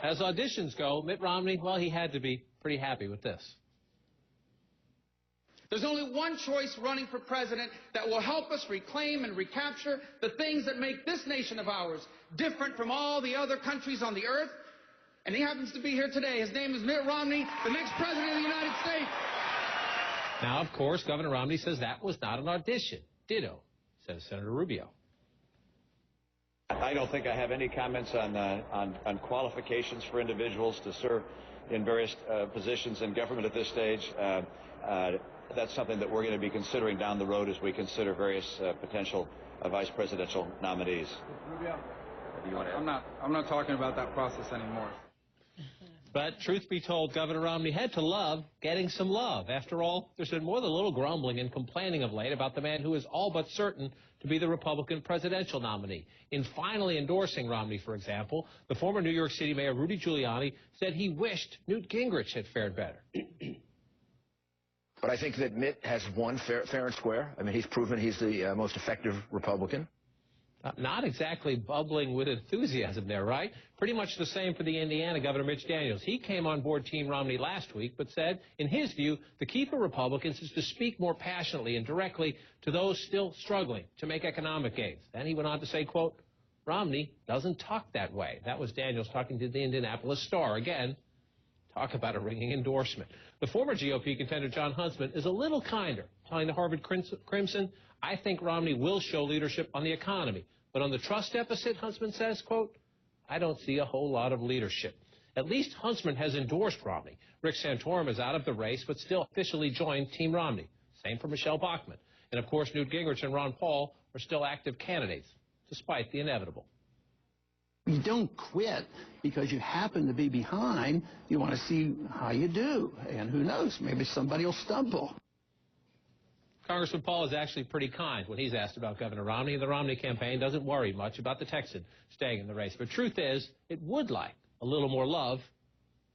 As auditions go, Mitt Romney, well, he had to be pretty happy with this. There's only one choice running for president that will help us reclaim and recapture the things that make this nation of ours different from all the other countries on the earth. And he happens to be here today. His name is Mitt Romney, the next president of the United States. Now, of course, Governor Romney says that was not an audition. Ditto, says Senator Rubio. I don't think I have any comments on qualifications for individuals to serve in various positions in government at this stage. That's something that we're going to be considering down the road as we consider various potential vice presidential nominees. I'm not talking about that process anymore. But truth be told, Governor Romney had to love getting some love. After all, there's been more than a little grumbling and complaining of late about the man who is all but certain to be the Republican presidential nominee. In finally endorsing Romney, for example, the former New York City Mayor Rudy Giuliani said he wished Newt Gingrich had fared better. But I think that Mitt has won fair and square. I mean, he's proven he's the most effective Republican. Not exactly bubbling with enthusiasm there, right? Pretty much the same for the Indiana Governor Mitch Daniels. He came on board Team Romney last week, but said, in his view, the key for Republicans is to speak more passionately and directly to those still struggling to make economic gains. Then he went on to say, quote, Romney doesn't talk that way. That was Daniels talking to the Indianapolis Star. Again, talk about a ringing endorsement. The former GOP contender John Huntsman is a little kinder, telling the Harvard Crimson, I think Romney will show leadership on the economy. But on the trust deficit, Huntsman says, quote, I don't see a whole lot of leadership. At least Huntsman has endorsed Romney. Rick Santorum is out of the race, but still officially joined Team Romney. Same for Michelle Bachmann. And, of course, Newt Gingrich and Ron Paul are still active candidates, despite the inevitable. You don't quit because you happen to be behind. You want to see how you do. And who knows, maybe somebody will stumble. Congressman Paul is actually pretty kind when he's asked about Governor Romney. The Romney campaign doesn't worry much about the Texan staying in the race. But truth is, it would like a little more love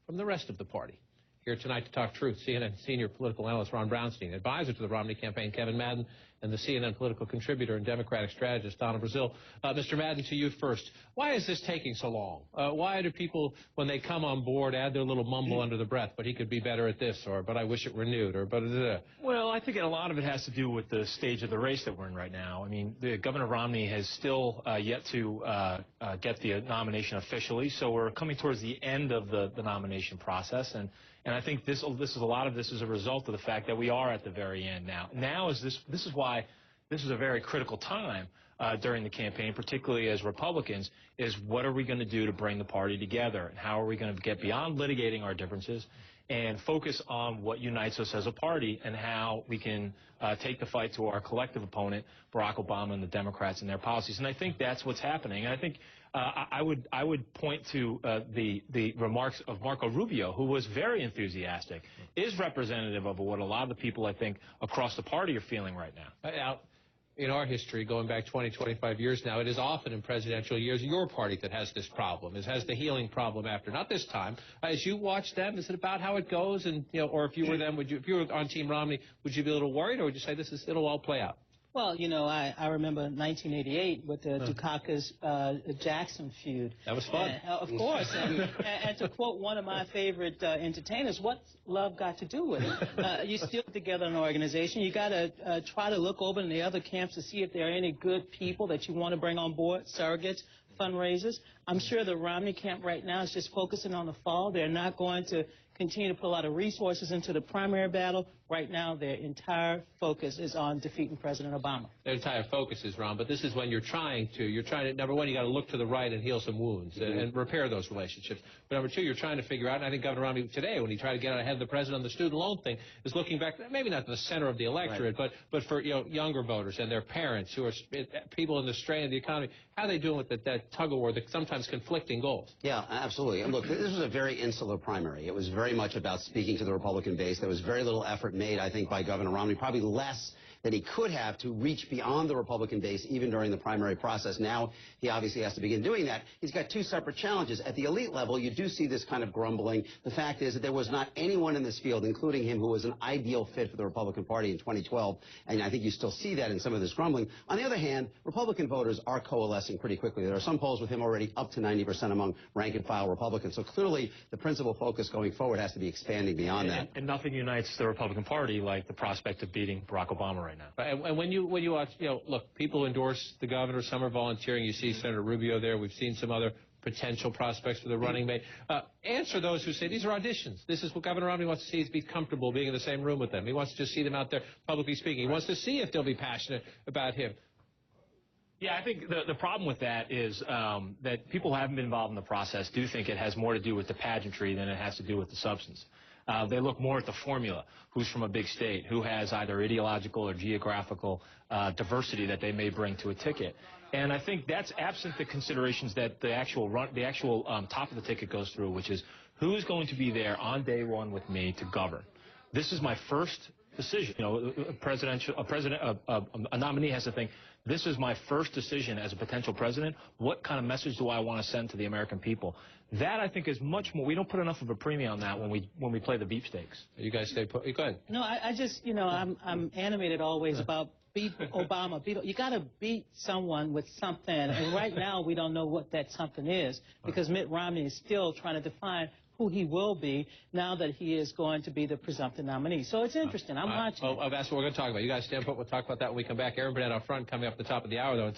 from the rest of the party. Here tonight to talk truth, CNN senior political analyst Ron Brownstein, advisor to the Romney campaign Kevin Madden, and the CNN political contributor and Democratic strategist Donna Brazile. Mr. Madden, to you first. Why is this taking so long? Why do people, when they come on board, add their little mumble under the breath, but he could be better at this, or but I wish it were Newt, or but Well, I think a lot of it has to do with the stage of the race that we're in right now. I mean, Governor Romney has still yet to get the nomination officially, so we're coming towards the end of the nomination process, and I think this is a lot of this is a result of the fact that we are at the very end now. Now this is why this is a very critical time during the campaign, particularly as Republicans, is what are we going to do to bring the party together, and how are we going to get beyond litigating our differences and focus on what unites us as a party and how we can take the fight to our collective opponent, Barack Obama and the Democrats and their policies. And I think that's what's happening. And I think I would point to the remarks of Marco Rubio, who was very enthusiastic, is representative of what a lot of the people, I think, across the party are feeling right now. Now, in our history, going back 20, 25 years now, it is often in presidential years your party that has this problem, has the healing problem after. Not this time. As you watch them, is it about how it goes? And or if you were them, if you were on Team Romney, would you be a little worried, or would you say it'll all play out? Well, I remember 1988 with the Dukakis-Jackson feud. That was fun. Of course. And to quote one of my favorite entertainers, what's love got to do with it? You still together an organization. You got to try to look over in the other camps to see if there are any good people that you want to bring on board, surrogates, fundraisers. I'm sure the Romney camp right now is just focusing on the fall. They're not going to continue to put a lot of resources into the primary battle. Right now, their entire focus is on defeating President Obama. Their entire focus is, Ron, but this is when you're trying to, number one, you got to look to the right and heal some wounds and repair those relationships. But number two, you're trying to figure out, and I think Governor Romney today, when he tried to get out ahead of the president on the student loan thing, is looking back, maybe not to the center of the electorate, right, but for younger voters and their parents who are people in the strain of the economy. How are they doing with that tug-of-war, the sometimes conflicting goals? Yeah, absolutely. And look, this was a very insular primary. It was very much about speaking to the Republican base. There was very little effort made, I think, by Governor Romney, probably less that he could have to reach beyond the Republican base even during the primary process. Now he obviously has to begin doing that. He's got two separate challenges. At the elite level, you do see this kind of grumbling. The fact is that there was not anyone in this field, including him, who was an ideal fit for the Republican Party in 2012, and I think you still see that in some of this grumbling. On the other hand, Republican voters are coalescing pretty quickly. There are some polls with him already up to 90% among rank-and-file Republicans. So clearly, the principal focus going forward has to be expanding beyond that. And nothing unites the Republican Party like the prospect of beating Barack Obama right now. And when you watch, look, people endorse the governor. Some are volunteering. You see Senator Rubio there. We've seen some other potential prospects for the running mate. Answer those who say these are auditions. This is what Governor Romney wants to see, is be comfortable being in the same room with them. He wants to just see them out there publicly speaking. He wants to see if they'll be passionate about him. Yeah, I think the problem with that is that people who haven't been involved in the process do think it has more to do with the pageantry than it has to do with the substance. They look more at the formula, who's from a big state, who has either ideological or geographical diversity that they may bring to a ticket. And I think that's absent the considerations that the actual top of the ticket goes through, which is who's going to be there on day one with me to govern. This is my first decision. A nominee has to think, this is my first decision as a potential president. What kind of message do I want to send to the American people? That, I think, is much more. We don't put enough of a premium on that when we play the beefsteaks. You guys stay put. Go ahead. No, I just, I'm animated always about beat Obama. You got to beat someone with something. And right now, we don't know what that something is, because Mitt Romney is still trying to define who he will be now that he is going to be the presumptive nominee. So it's interesting. I'm watching. That's what we're going to talk about. You guys stand put. We'll talk about that when we come back. Aaron Burnett up front, coming up at the top of the hour, though.